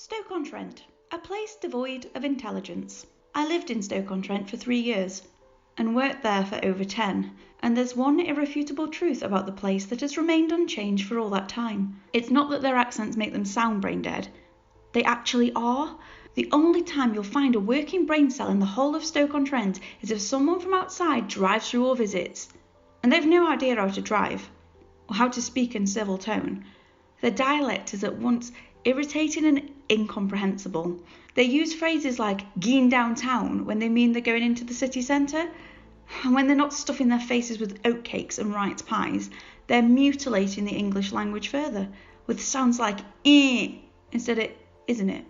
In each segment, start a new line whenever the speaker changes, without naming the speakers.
Stoke-on-Trent, a place devoid of intelligence. I lived in Stoke-on-Trent for 3 years and worked there for over 10, and there's one irrefutable truth about the place that has remained unchanged for all that time. It's not that their accents make them sound brain dead. They actually are. The only time you'll find a working brain cell in the whole of Stoke-on-Trent is if someone from outside drives through or visits, and they've no idea how to drive, or how to speak in civil tone. Their dialect is at once irritating and incomprehensible. They use phrases like "geen downtown" when they mean they're going into the city centre, and when they're not stuffing their faces with oatcakes and rice pies, they're mutilating the English language further, with sounds like "eh" instead of "isn't it?"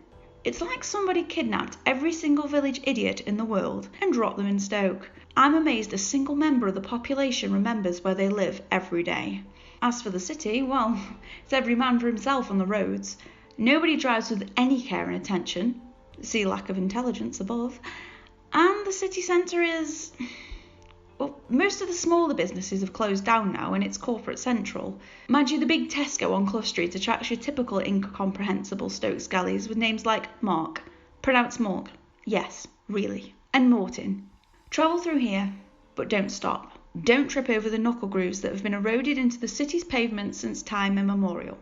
It's like somebody kidnapped every single village idiot in the world and dropped them in Stoke. I'm amazed a single member of the population remembers where they live every day. As for the city, well, it's every man for himself on the roads. Nobody drives with any care and attention, see lack of intelligence above, and the city centre is... well, most of the smaller businesses have closed down now and it's corporate central. Mind you, the big Tesco on Clough Street attracts your typical incomprehensible Stoke scallies with names like Mark, pronounced Mork, yes, really, and Morton. Travel through here, but don't stop. Don't trip over the knuckle grooves that have been eroded into the city's pavement since time immemorial.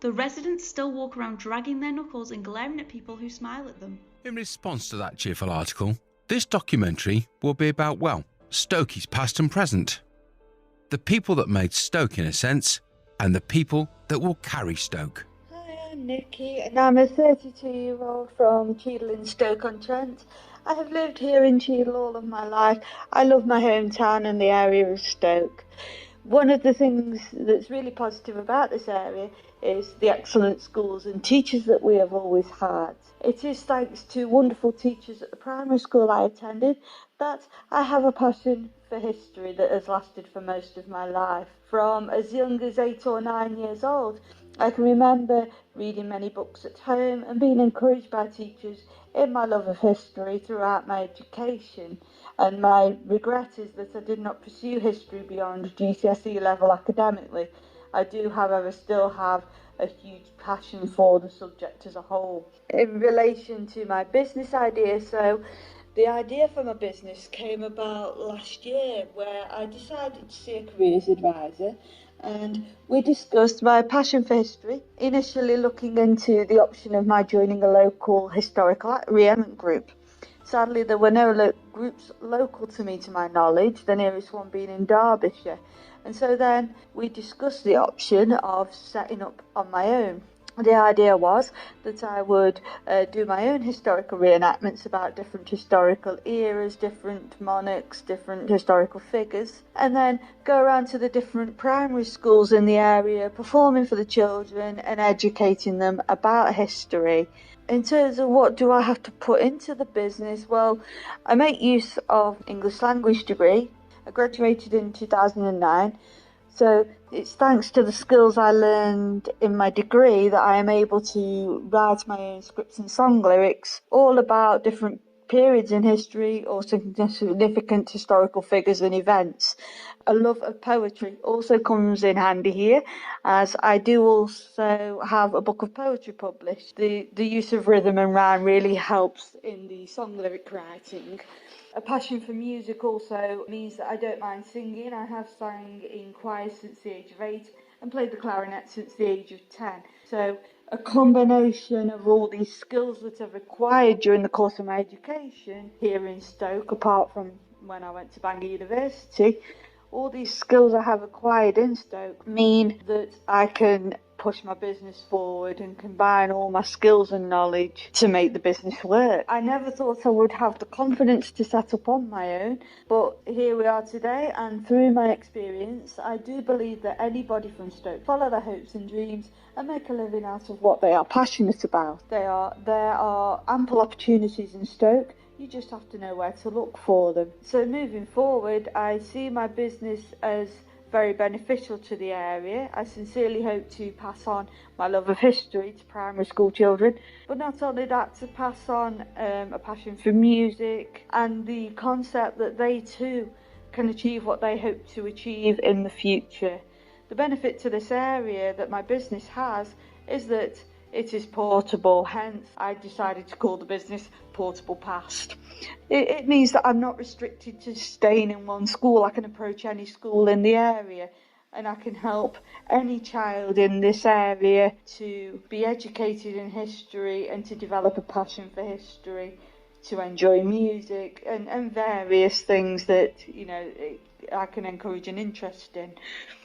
The residents still walk around dragging their knuckles and glaring at people who smile at them.
In response to that cheerful article, this documentary will be about, well, Stokes Past and Present. The people that made Stoke in a sense, and the people that will carry Stoke.
Hi, I'm Nikki and I'm a 32-year-old from Cheadle in Stoke-on-Trent. I have lived here in Cheadle all of my life. I love my hometown and the area of Stoke. One of the things that's really positive about this area is the excellent schools and teachers that we have always had. It is thanks to wonderful teachers at the primary school I attended that I have a passion for history that has lasted for most of my life. From as young as 8 or 9 years old, I can remember reading many books at home and being encouraged by teachers in my love of history throughout my education. And my regret is that I did not pursue history beyond GCSE level academically. I do, however, still have a huge passion for the subject as a whole. In relation to my business idea, so the idea for my business came about last year where I decided to see a careers advisor and we discussed my passion for history, initially looking into the option of my joining a local historical re-enactment group. Sadly, there were no groups local to me to my knowledge, the nearest one being in Derbyshire. And so then we discussed the option of setting up on my own. The idea was that I would do my own historical reenactments about different historical eras, different monarchs, different historical figures, and then go around to the different primary schools in the area, performing for the children and educating them about history. In terms of what do I have to put into the business, well, I make use of English language degree. I graduated in 2009. So it's thanks to the skills I learned in my degree that I am able to write my own scripts and song lyrics all about different periods in history or significant historical figures and events. A love of poetry also comes in handy here, as I do also have a book of poetry published. The use of rhythm and rhyme really helps in the song lyric writing. A passion for music also means that I don't mind singing. I have sang in choirs since the age of 8 and played the clarinet since the age of 10. So a combination of all these skills that I've acquired during the course of my education here in Stoke, apart from when I went to Bangor University, all these skills I have acquired in Stoke mean that I can push my business forward and combine all my skills and knowledge to make the business work. I never thought I would have the confidence to set up on my own, but here we are today, and through my experience I do believe that anybody from Stoke follow their hopes and dreams and make a living out of what they are passionate about. There are ample opportunities in Stoke. You just have to know where to look for them. So moving forward, I see my business as very beneficial to the area. I sincerely hope to pass on my love of history to primary school children, but not only that, to pass on a passion for music and the concept that they too can achieve what they hope to achieve in the future. The benefit to this area that my business has is that It is portable, hence I decided to call the business Portable Past. It means that I'm not restricted to staying in one school. I can approach any school in the area, and I can help any child in this area to be educated in history and to develop a passion for history, to enjoy music and various things that, I can encourage an interest in.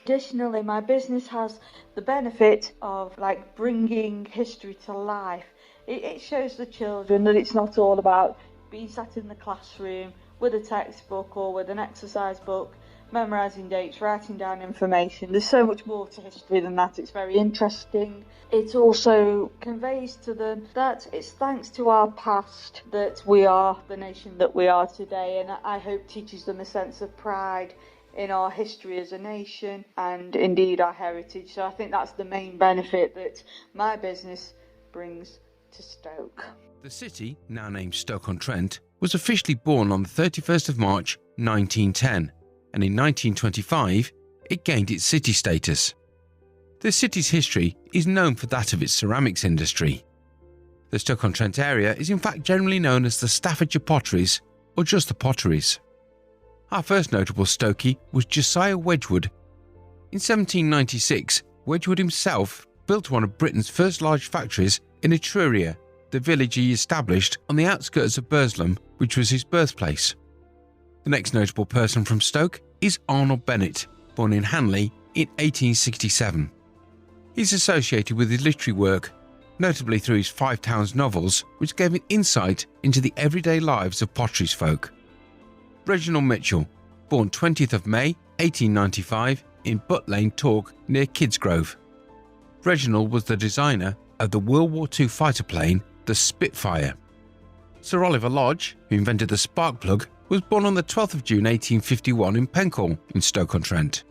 Additionally, my business has the benefit of bringing history to life. It shows the children that it's not all about being sat in the classroom with a textbook or with an exercise book, memorising dates, writing down information. There's so much more to history than that. It's very interesting. It also conveys to them that it's thanks to our past that we are the nation that we are today, and I hope teaches them a sense of pride in our history as a nation and indeed our heritage. So I think that's the main benefit that my business brings to Stoke.
The city, now named Stoke-on-Trent, was officially born on the 31st of March 1910, and in 1925 it gained its city status. The city's history is known for that of its ceramics industry. The Stoke-on-Trent area is in fact generally known as the Staffordshire Potteries, or just the Potteries. Our first notable Stokey was Josiah Wedgwood. In 1796, Wedgwood himself built one of Britain's first large factories in Etruria, the village he established on the outskirts of Burslem, which was his birthplace. The next notable person from Stoke is Arnold Bennett, born in Hanley in 1867. He's associated with his literary work, notably through his Five Towns novels, which gave an insight into the everyday lives of Potteries folk. Reginald Mitchell, born 20th of May 1895 in Butt Lane, Tork, near Kidsgrove. Reginald was the designer of the World War II fighter plane, the Spitfire. Sir Oliver Lodge, who invented the spark plug, was born on the 12th of June 1851 in Penkall, in Stoke-on-Trent.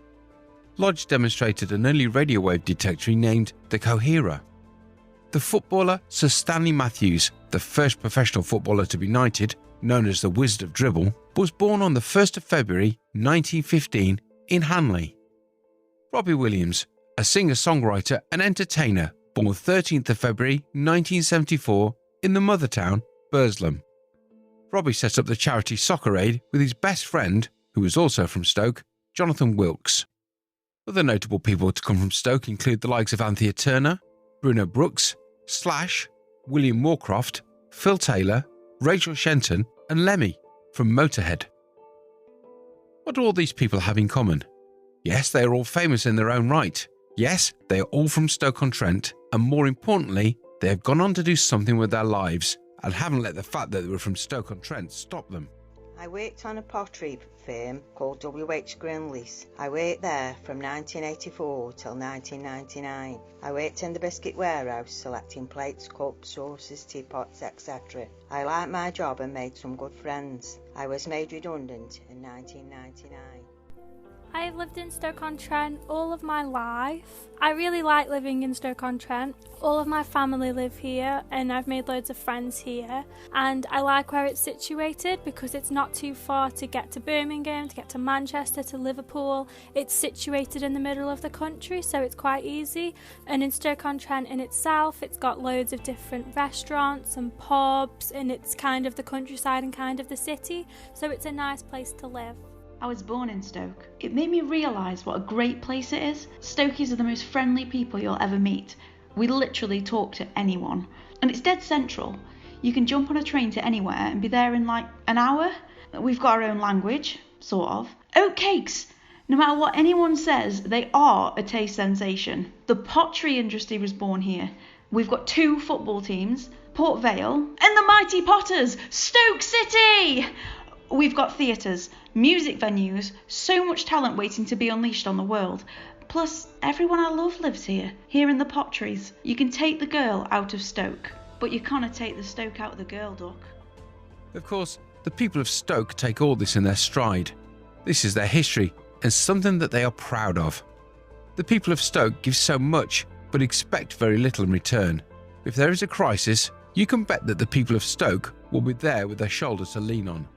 Lodge demonstrated an early radio wave detector named the Coherer. The footballer Sir Stanley Matthews, the first professional footballer to be knighted, known as the Wizard of Dribble, was born on the 1st of February 1915 in Hanley. Robbie Williams, a singer-songwriter and entertainer, born 13th of February 1974 in the mother town, Burslem. Robbie set up the charity Soccer Aid with his best friend, who was also from Stoke, Jonathan Wilkes. Other notable people to come from Stoke include the likes of Anthea Turner, Bruno Brooks, Slash, William Moorcroft, Phil Taylor, Rachel Shenton and Lemmy from Motorhead. What do all these people have in common? Yes, they are all famous in their own right. Yes, they are all from Stoke-on-Trent, and more importantly, they have gone on to do something with their lives and haven't let the fact that they were from Stoke-on-Trent stop them.
I worked on a pottery firm called W.H. Grinley's. I worked there from 1984 till 1999. I worked in the biscuit warehouse selecting plates, cups, saucers, teapots, etc. I liked my job and made some good friends. I was made redundant in 1999.
I have lived in Stoke-on-Trent all of my life. I really like living in Stoke-on-Trent. All of my family live here and I've made loads of friends here, and I like where it's situated because it's not too far to get to Birmingham, to get to Manchester, to Liverpool. It's situated in the middle of the country, so it's quite easy. And in Stoke-on-Trent in itself, it's got loads of different restaurants and pubs, and it's kind of the countryside and kind of the city, so it's a nice place to live.
I was born in Stoke. It made me realise what a great place it is. Stokies are the most friendly people you'll ever meet. We literally talk to anyone. And it's dead central. You can jump on a train to anywhere and be there in like an hour. We've got our own language, sort of. Oatcakes! No matter what anyone says, they are a taste sensation. The pottery industry was born here. We've got 2 football teams, Port Vale and the Mighty Potters, Stoke City! We've got theatres, music venues, so much talent waiting to be unleashed on the world. Plus, everyone I love lives here in the Potteries. You can take the girl out of Stoke, but you can't take the Stoke out of the girl, Duck.
Of course, the people of Stoke take all this in their stride. This is their history and something that they are proud of. The people of Stoke give so much, but expect very little in return. If there is a crisis, you can bet that the people of Stoke will be there with their shoulder to lean on.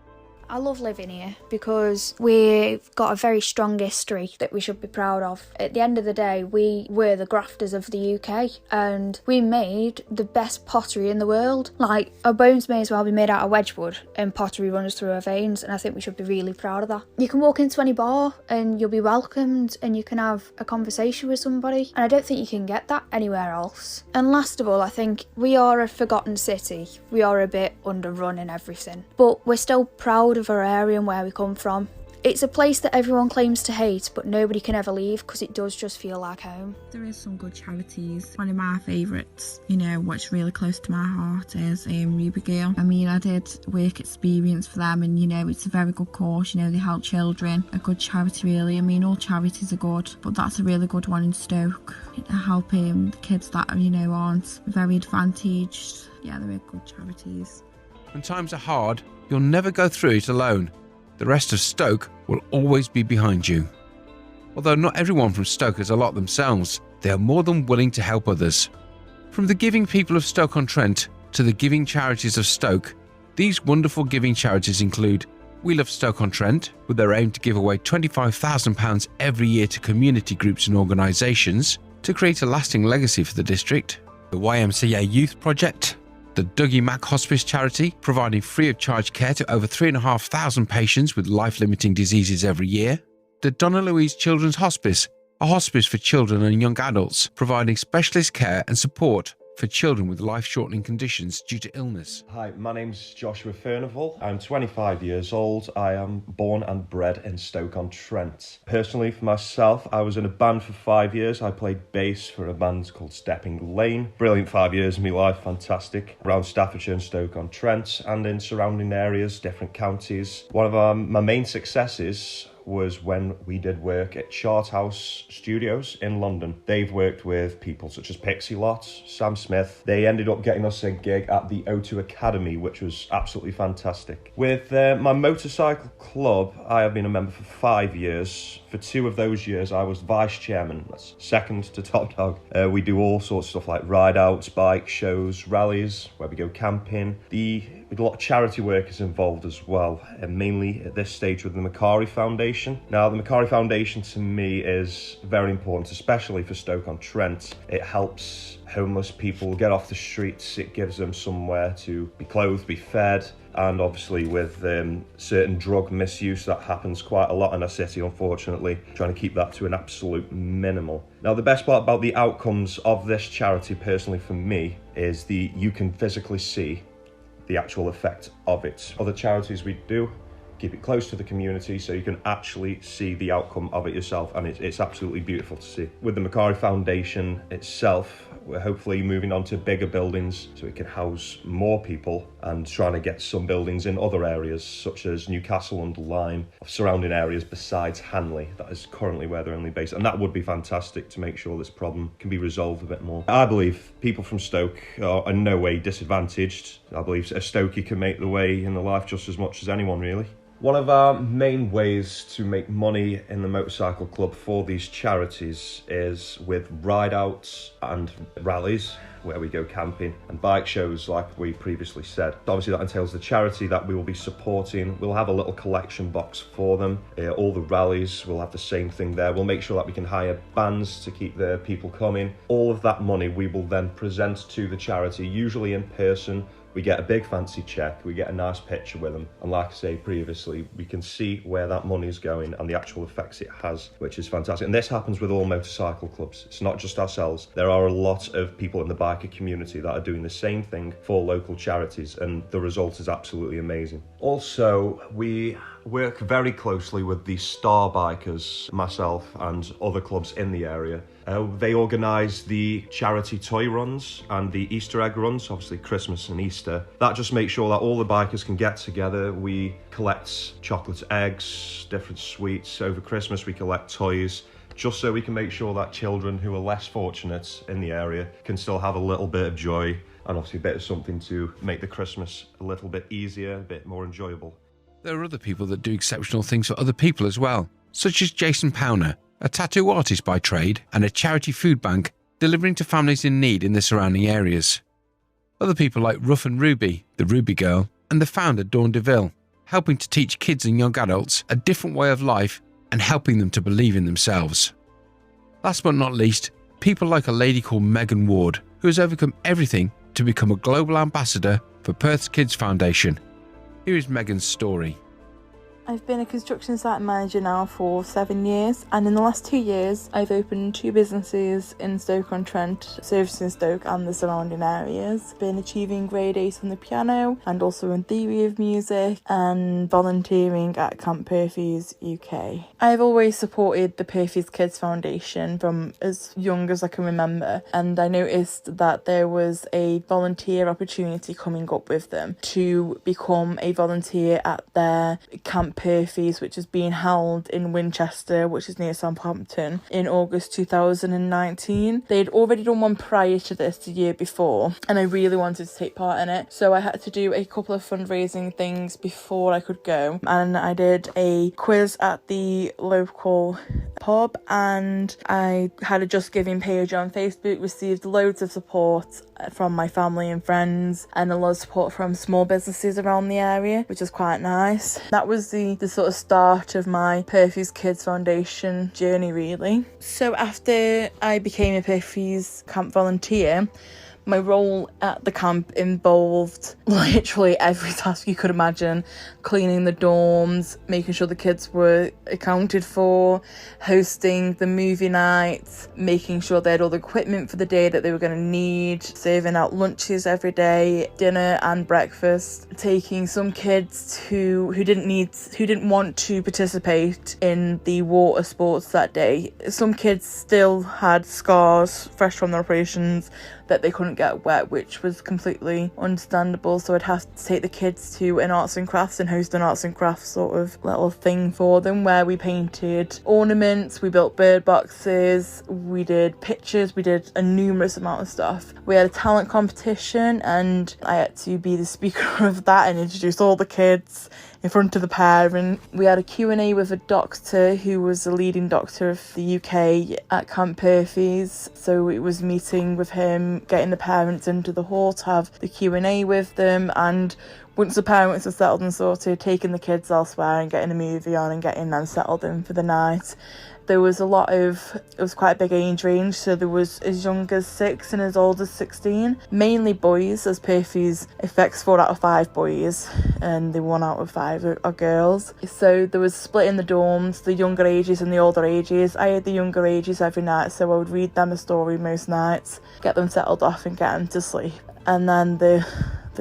I love living here because we've got a very strong history that we should be proud of. At the end of the day, we were the grafters of the UK and we made the best pottery in the world. Like, our bones may as well be made out of Wedgwood and pottery runs through our veins, and I think we should be really proud of that. You can walk into any bar and you'll be welcomed and you can have a conversation with somebody, and I don't think you can get that anywhere else. And last of all, I think we are a forgotten city. We are a bit underrun and everything, but we're still proud of our area and where we come from. It's a place that everyone claims to hate, but nobody can ever leave because it does just feel like home.
There is some good charities. One of my favourites, what's really close to my heart is Ruby Girl. I mean, I did work experience for them and, it's a very good cause. They help children. A good charity, really. I mean, all charities are good, but that's a really good one in Stoke. Helping the kids that, aren't very advantaged. Yeah, they're good charities.
When times are hard, you'll never go through it alone. The rest of Stoke will always be behind you. Although not everyone from Stoke has a lot themselves, they are more than willing to help others. From the giving people of Stoke-on-Trent to the giving charities of Stoke, these wonderful giving charities include We Love Stoke-on-Trent, with their aim to give away £25,000 every year to community groups and organisations to create a lasting legacy for the district, the YMCA Youth Project, the Dougie Mack Hospice charity, providing free of charge care to over 3,500 patients with life-limiting diseases every year, the Donna Louise Children's Hospice, a hospice for children and young adults, providing specialist care and support for children with life-shortening conditions due to illness.
Hi, my name's Joshua Furnival. I'm 25 years old. I am born and bred in Stoke-on-Trent. Personally, for myself, I was in a band for 5 years. I played bass for a band called Stepping Lane. Brilliant 5 years of my life, fantastic. Around Staffordshire and Stoke-on-Trent and in surrounding areas, different counties. One of my main successes was when we did work at Charthouse Studios in London. They've worked with people such as Pixie Lott, Sam Smith. They ended up getting us a gig at the O2 Academy, which was absolutely fantastic. With my motorcycle club, I have been a member for 5 years. For 2 of those years, I was vice chairman. That's second to top dog. We do all sorts of stuff like ride outs, bike shows, rallies, where we go camping. With a lot of charity workers involved as well, and mainly at this stage with the Macari Foundation. Now, the Macari Foundation to me is very important, especially for Stoke-on-Trent. It helps homeless people get off the streets. It gives them somewhere to be clothed, be fed, and obviously with certain drug misuse that happens quite a lot in our city, unfortunately, trying to keep that to an absolute minimal. Now, the best part about the outcomes of this charity, personally for me, is you can physically see the actual effect of it. Other charities we do keep it close to the community so you can actually see the outcome of it yourself, and it's absolutely beautiful to see. With the Macari Foundation itself, we're hopefully moving on to bigger buildings so it can house more people, and trying to get some buildings in other areas such as Newcastle under Lyme, surrounding areas besides Hanley. That is currently where they're only based, and that would be fantastic to make sure this problem can be resolved a bit more. I believe people from Stoke are in no way disadvantaged. I believe a Stokey can make the way in the life just as much as anyone, really. One of our main ways to make money in the motorcycle club for these charities is with ride outs and rallies where we go camping, and bike shows like we previously said. Obviously that entails the charity that we will be supporting. We'll have a little collection box for them. All the rallies will have the same thing there. We'll make sure that we can hire bands to keep the people coming. All of that money we will then present to the charity, usually in person. We get a big fancy check, we get a nice picture with them, and like I say previously, we can see where that money is going and the actual effects it has, which is fantastic. And this happens with all motorcycle clubs. It's not just ourselves. There are a lot of people in the biker community that are doing the same thing for local charities, and the result is absolutely amazing. Also, we work very closely with the Star Bikers, myself and other clubs in the area. They organise the charity toy runs and the Easter egg runs, obviously Christmas and Easter. That just makes sure that all the bikers can get together. We collect chocolate eggs, different sweets. Over Christmas we collect toys, just so we can make sure that children who are less fortunate in the area can still have a little bit of joy, and obviously a bit of something to make the Christmas a little bit easier, a bit more enjoyable.
There are other people that do exceptional things for other people as well, such as Jason Powner, a tattoo artist by trade, and a charity food bank delivering to families in need in the surrounding areas. Other people like Ruff and Ruby, the Ruby Girl, and the founder Dawn DeVille helping to teach kids and young adults a different way of life and helping them to believe in themselves. Last but not least, people like a lady called Megan Ward, who has overcome everything to become a global ambassador for Perth's Kids Foundation. Here is Megan's story.
I've been a construction site manager now for 7 years, and in the last 2 years I've opened 2 businesses in Stoke-on-Trent, servicing Stoke and the surrounding areas. Been achieving grade 8 on the piano and also in theory of music, and volunteering at Camp Purphy's UK. I've always supported the Purphy's Kids Foundation from as young as I can remember, and I noticed that there was a volunteer opportunity coming up with them to become a volunteer at their Camp Purphy's, which is being held in Winchester, which is near Southampton, in August 2019. They'd already done one prior to this the year before, and I really wanted to take part in it, so I had to do a couple of fundraising things before I could go, and I did a quiz at the local pub, and I had a Just Giving page on Facebook, received loads of support from my family and friends, and a lot of support from small businesses around the area, which is quite nice. That was the sort of start of my Purphy's Kids Foundation journey, really. So after I became a Purphy's camp volunteer, my role at the camp involved literally every task you could imagine: cleaning the dorms, making sure the kids were accounted for, hosting the movie nights, making sure they had all the equipment for the day that they were going to need, serving out lunches every day, dinner and breakfast, taking some kids who didn't want to participate in the water sports that day. Some kids still had scars fresh from their operations that they couldn't get wet, which was completely understandable, so I'd have to take the kids to an arts and crafts and host an arts and crafts sort of little thing for them, where we painted ornaments, we built bird boxes, we did pictures, we did a numerous amount of stuff. We had a talent competition, and I had to be the speaker of that and introduce all the kids in front of the parent. We had a Q&A with a doctor who was the leading doctor of the UK at Camp Purphy's, so it was meeting with him, getting the parents into the hall to have the Q&A with them, and once the parents were settled and sorted, taking the kids elsewhere and getting a movie on and getting them settled in for the night. There was it was quite a big age range, so there was as young as 6 and as old as 16. Mainly boys, as Purphy's affects 4 out of 5 boys, and the 1 out of 5 are girls. So there was split in the dorms, the younger ages and the older ages. I had the younger ages every night, so I would read them a story most nights, get them settled off and get them to sleep. And then the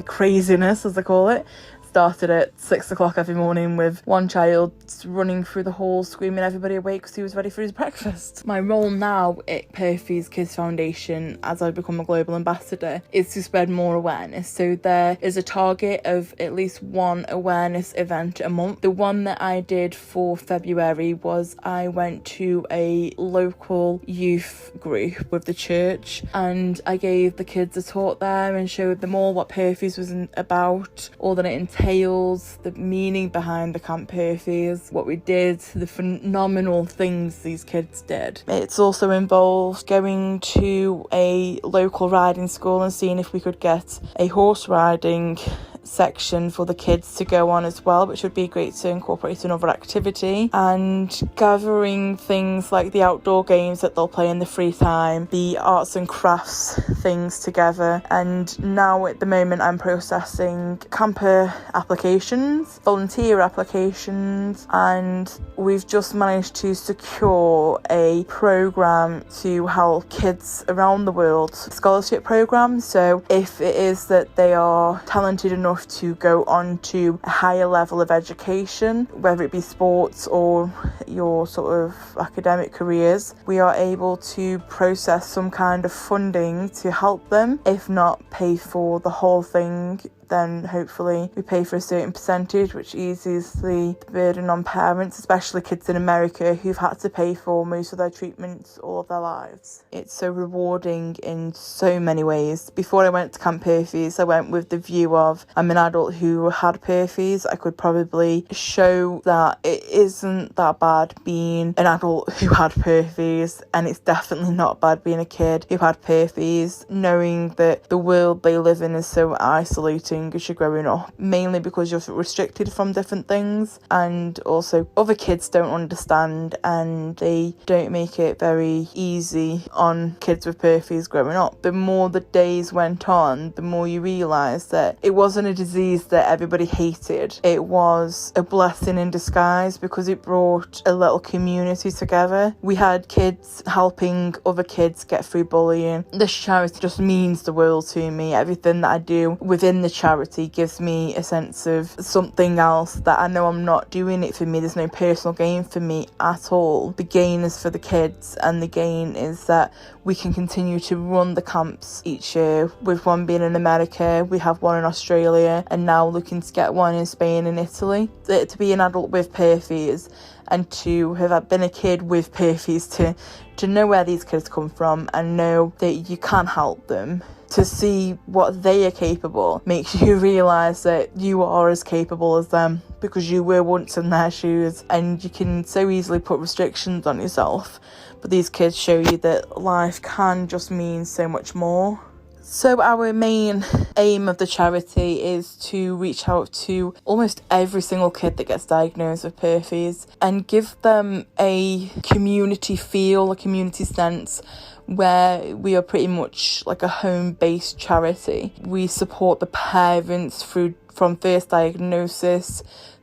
craziness, as they call it, started at 6 o'clock every morning, with one child running through the hall screaming everybody awake because he was ready for his breakfast. My role now at Purphy's Kids Foundation, as I become a global ambassador, is to spread more awareness. So there is a target of at least one awareness event a month. The one that I did for February was I went to a local youth group with the church, and I gave the kids a talk there and showed them all what Purphy's was about, all that it entails, the meaning behind the Camp Purphy's, what we did, the phenomenal things these kids did. It's also involved going to a local riding school and seeing if we could get a horse riding section for the kids to go on as well, which would be great to incorporate another activity, and gathering things like the outdoor games that they'll play in the free time, the arts and crafts things together. And now at the moment I'm processing camper applications, volunteer applications, and we've just managed to secure a programme to help kids around the world, scholarship programme. So if it is that they are talented enough to go on to a higher level of education, whether it be sports or your sort of academic careers, we are able to process some kind of funding to help them, if not pay for the whole thing. Then hopefully we pay for a certain percentage, which eases the burden on parents, especially kids in America who've had to pay for most of their treatments all of their lives. It's so rewarding in so many ways. Before I went to Camp Purphy's, I went with the view of, I'm an adult who had Purphy's. I could probably show that it isn't that bad being an adult who had Purphy's, and it's definitely not bad being a kid who had Purphy's, knowing that the world they live in is so isolating adulting as you're growing up, mainly because you're restricted from different things, and also other kids don't understand and they don't make it very easy on kids with perfys growing up. The more the days went on, the more you realise that it wasn't a disease that everybody hated. It was a blessing in disguise because it brought a little community together. We had kids helping other kids get through bullying. This charity just means the world to me. Everything that I do within the charity gives me a sense of something else, that I know I'm not doing it for me. There's no personal gain for me at all. The gain is for the kids, and the gain is that we can continue to run the camps each year, with one being in America, we have one in Australia, and now looking to get one in Spain and Italy. To be an adult with perfys and to have been a kid with perfys, to know where these kids come from and know that you can help them, to see what they are capable, makes you realise that you are as capable as them, because you were once in their shoes, and you can so easily put restrictions on yourself. But these kids show you that life can just mean so much more. So our main aim of the charity is to reach out to almost every single kid that gets diagnosed with perfys and give them a community feel, a community sense, where we are pretty much like a home-based charity. We support the parents from first diagnosis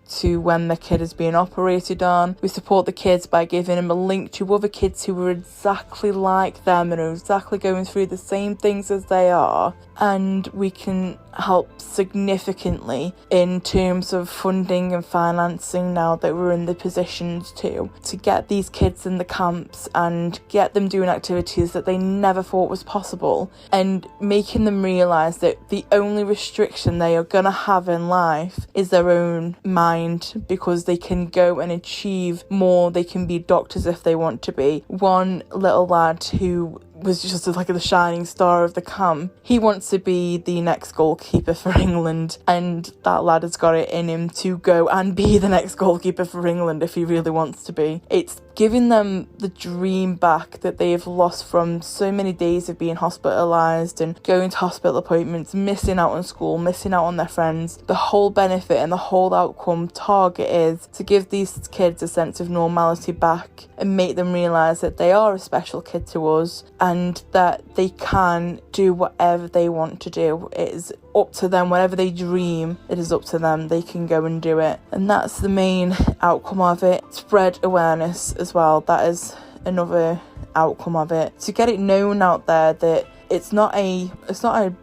to when the kid is being operated on. We support the kids by giving them a link to other kids who are exactly like them and are exactly going through the same things as they are, and we can help significantly in terms of funding and financing now that we're in the positions to get these kids in the camps and get them doing activities that they never thought was possible, and making them realise that the only restriction they are going to have in life is their own mind, because they can go and achieve more. They can be doctors if they want to be. One little lad who was just like the shining star of the camp, he wants to be the next goalkeeper for England, and that lad has got it in him to go and be the next goalkeeper for England if he really wants to be. It's giving them the dream back that they have lost from so many days of being hospitalised and going to hospital appointments, missing out on school, missing out on their friends. The whole benefit and the whole outcome target is to give these kids a sense of normality back and make them realise that they are a special kid to us, and that they can do whatever they want to do. It is up to them. Whatever they dream, it is up to them. They can go and do it. And that's the main outcome of it. Spread awareness as well. That is another outcome of it. To get it known out there that it's not a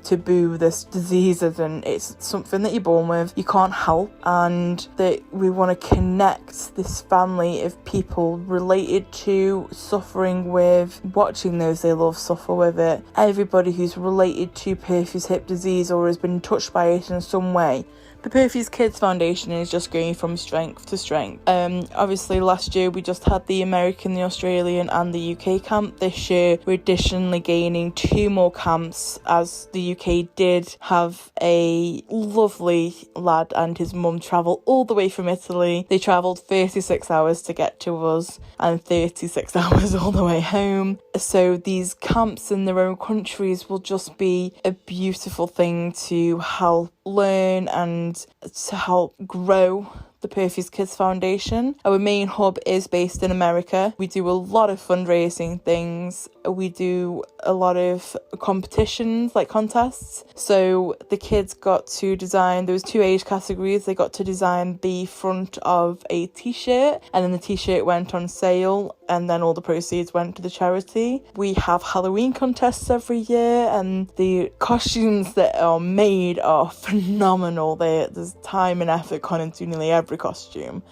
taboo, this disease isn't. It's something that you're born with, you can't help, and that we want to connect this family of people related to suffering with, watching those they love suffer with it. Everybody who's related to perfys hip disease or has been touched by it in some way. The Perfys Kids Foundation is just going from strength to strength. Obviously last year we just had the American, the Australian and the UK camp. This year we're additionally gaining 2 more camps, as the UK did have a lovely lad and his mum travel all the way from Italy. They travelled 36 hours to get to us and 36 hours all the way home. So these camps in their own countries will just be a beautiful thing to help learn and to help grow the Perfys Kids Foundation. Our main hub is based in America. We do a lot of fundraising things. We do a lot of competitions, like contests. So the kids got to design, there was 2 age categories. They got to design the front of a t-shirt, and then the t-shirt went on sale, and then all the proceeds went to the charity. We have Halloween contests every year, and the costumes that are made are phenomenal. There's time and effort gone into nearly every costume.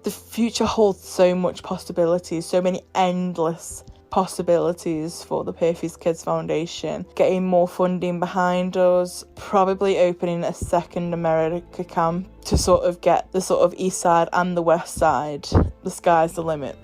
The future holds so much possibilities, so many endless possibilities for the Perfys Kids Foundation. Getting more funding behind us, probably opening a second America camp to sort of get the sort of east side and the west side. The sky's the limit.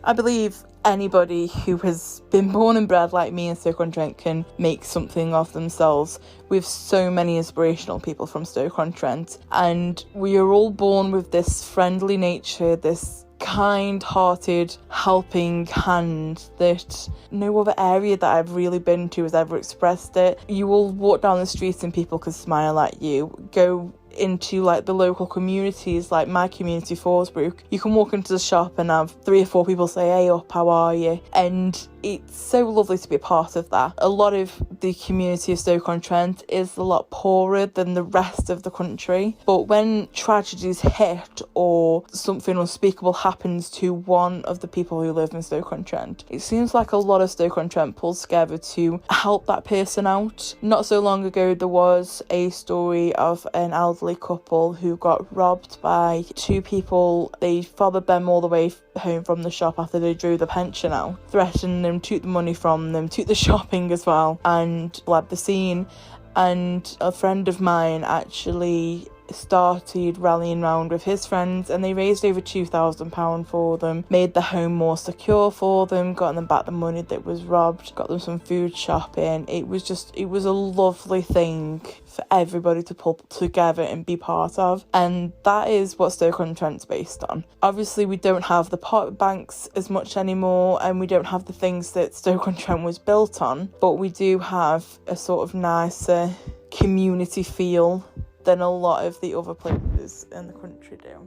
I believe anybody who has been born and bred like me in Stoke-on-Trent can make something of themselves. We have so many inspirational people from Stoke-on-Trent, and we are all born with this friendly nature, this kind-hearted helping hand that no other area that I've really been to has ever expressed it. You will walk down the streets and people can smile at you. Go into like the local communities, like my community, Forsbrook, you can walk into the shop and have 3 or 4 people say, "Hey up, how are you?" And it's so lovely to be a part of that. A lot of the community of Stoke-on-Trent is a lot poorer than the rest of the country, but when tragedies hit or something unspeakable happens to one of the people who live in Stoke-on-Trent, it seems like a lot of Stoke-on-Trent pulls together to help that person out. Not so long ago there was a story of an elderly couple who got robbed by 2 people. They followed them all the way home from the shop after they drew the pension out, threatened them, took the money from them, took the shopping as well, and fled the scene. And a friend of mine actually started rallying round with his friends, and they raised over £2,000 for them, made the home more secure for them, got them back the money that was robbed, got them some food shopping. It was a lovely thing for everybody to pull together and be part of, and that is what Stoke-on-Trent's based on. Obviously we don't have the pot banks as much anymore, and we don't have the things that Stoke-on-Trent was built on, but we do have a sort of nicer community feel than a lot of the other places in the country do.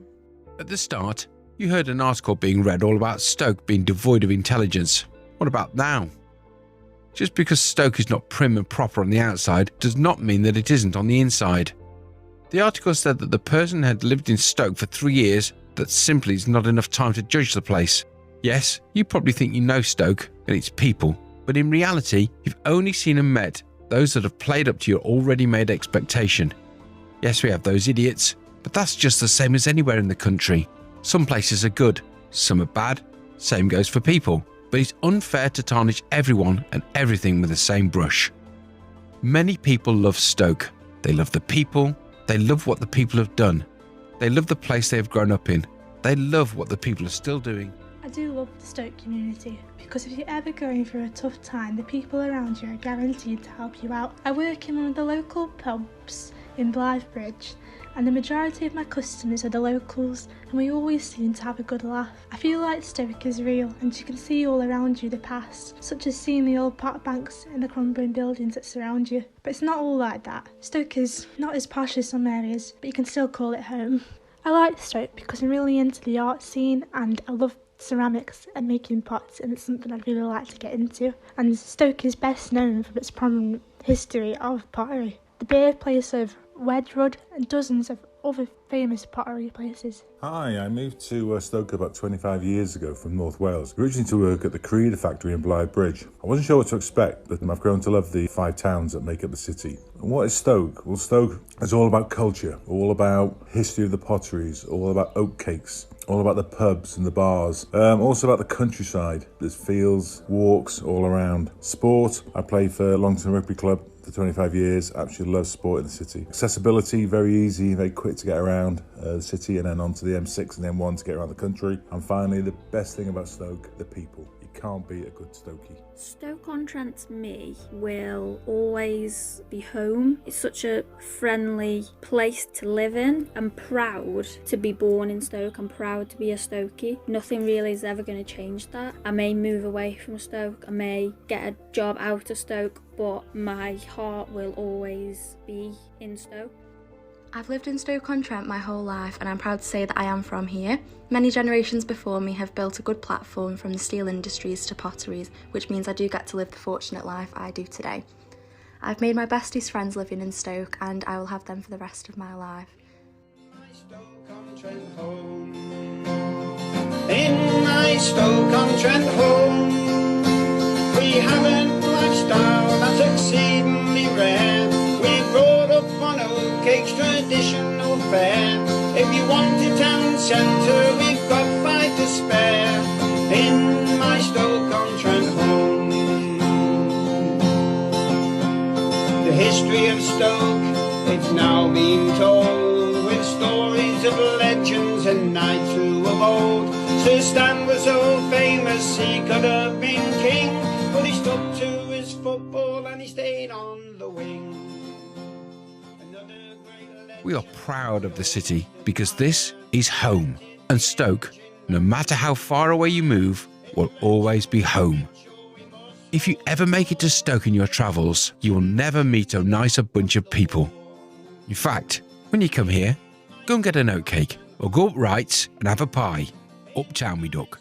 At the start, you heard an article being read all about Stoke being devoid of intelligence. What about now? Just because Stoke is not prim and proper on the outside does not mean that it isn't on the inside. The article said that the person had lived in Stoke for 3 years, that simply is not enough time to judge the place. Yes, you probably think you know Stoke and its people, but in reality, you've only seen and met those that have played up to your already made expectation. Yes, we have those idiots, but that's just the same as anywhere in the country. Some places are good, some are bad, same goes for people, but it's unfair to tarnish everyone and everything with the same brush. Many people love Stoke. They love the people, they love what the people have done, they love the place they have grown up in, they love what the people are still doing.
I do love the Stoke community, because if you're ever going through a tough time, the people around you are guaranteed to help you out. I work in one of the local pubs in Blythebridge, and the majority of my customers are the locals, and we always seem to have a good laugh. I feel like Stoke is real, and you can see all around you the past, such as seeing the old pot banks and the crumbling buildings that surround you. But it's not all like that. Stoke is not as posh as some areas, but you can still call it home. I like Stoke because I'm really into the art scene, and I love ceramics and making pots, and it's something I'd really like to get into. And Stoke is best known for its prominent history of pottery, the birthplace of Wedgwood and dozens of other famous pottery places.
Hi, I moved to Stoke about 25 years ago from North Wales, originally to work at the Creed factory in Blythebridge. I wasn't sure what to expect, but I've grown to love the 5 towns that make up the city. And what is Stoke? Well, Stoke is all about culture, all about history of the potteries, all about oat cakes, all about the pubs and the bars, also about the countryside. There's fields, walks all around. Sport, I played for Longton Rugby Club for 25 years, absolutely love sport in the city. Accessibility, very easy, very quick to get around the city, and then onto the M6 and M1 to get around the country. And finally, the best thing about Stoke, the people. You can't beat a good Stokey.
Stoke-on-Trent to me will always be home. It's such a friendly place to live in. I'm proud to be born in Stoke. I'm proud to be a Stokey. Nothing really is ever going to change that. I may move away from Stoke, I may get a job out of Stoke, but my heart will always be in Stoke.
I've lived in Stoke-on-Trent my whole life, and I'm proud to say that I am from here. Many generations before me have built a good platform from the steel industries to potteries, which means I do get to live the fortunate life I do today. I've made my bestest friends living in Stoke, and I will have them for the rest of my life.
In my Stoke-on-Trent home, we have a lifestyle that's exceedingly rare. We brought up on oat cakes, traditional fare. If you want a town centre, we've got 5 to spare. In my Stoke-on-Trent home, the history of Stoke, it's now been told, with stories of legends and knights who of old. Sir Stan was so famous he could have been king, but he stuck to his football and he stayed on the wing.
We are proud of the city because this is home, and Stoke no matter how far away you move, will always be home. If you ever make it to Stoke in your travels, you will never meet a nicer bunch of people. In fact, when you come here, go and get an oatcake, or go up Wrights and have a pie. Uptown we duck.